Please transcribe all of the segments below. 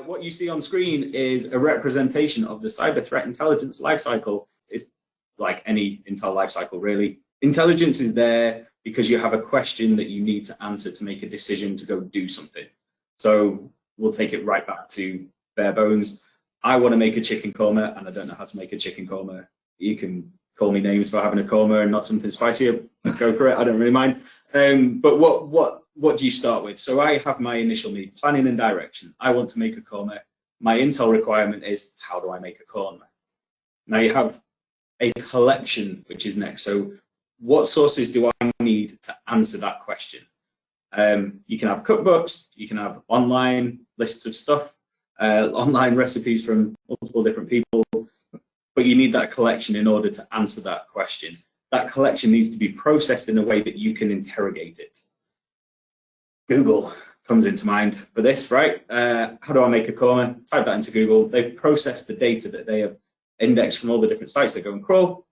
What you see on screen is a representation of the cyber threat intelligence lifecycle. It's like any Intel lifecycle, really. Intelligence is there because you have a question that you need to answer to make a decision to go do something. So we'll take it right back to bare bones. I want to make a chicken korma and I don't know how to make a chicken korma. You can call me names for having a korma and not something spicy. Go for it. I don't really mind. But what do you start with? So I have my initial need, planning and direction. I want to make a korma. My Intel requirement is, how do I make a korma? Now you have a collection, which is next. So what sources do I need to answer that question? You can have cookbooks, you can have online lists of stuff, online recipes from multiple different people, but you need that collection in order to answer that question. That collection needs to be processed in a way that you can interrogate it. Google comes into mind for this, right? How do I make a korma? Type that into Google. They've processed the data that they have indexed from all the different sites. They go and crawl,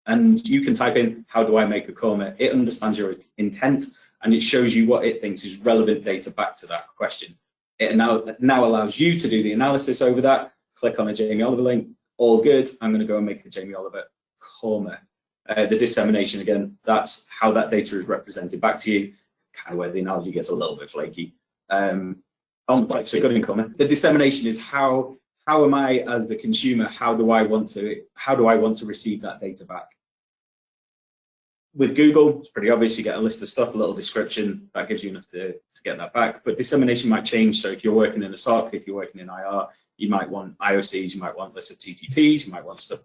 and you can type in, how do I make a korma? It understands your intent, and it shows you what it thinks is relevant data back to that question. It now allows you to do the analysis over that. Click on a Jamie Oliver link. All good. I'm going to go and make a Jamie Oliver korma. The dissemination, again, that's how that data is represented back to you. Kind of where the analogy gets a little bit flaky. Complex, so good in korma. The dissemination is how am I as the consumer? How do I want to receive that data back? With Google, it's pretty obvious. You get a list of stuff, a little description that gives you enough to get that back. But dissemination might change. So if you're working in a SOC, if you're working in IR, you might want IOCs, you might want lists of TTPs, you might want stuff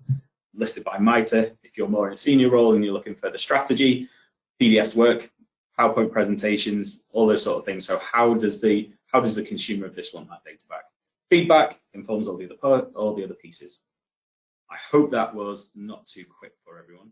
listed by MITRE. If you're more in a senior role and you're looking for the strategy, PDFs work, PowerPoint presentations, all those sort of things. So how does the consumer of this want that data back? Feedback informs all the other pieces. I hope that was not too quick for everyone.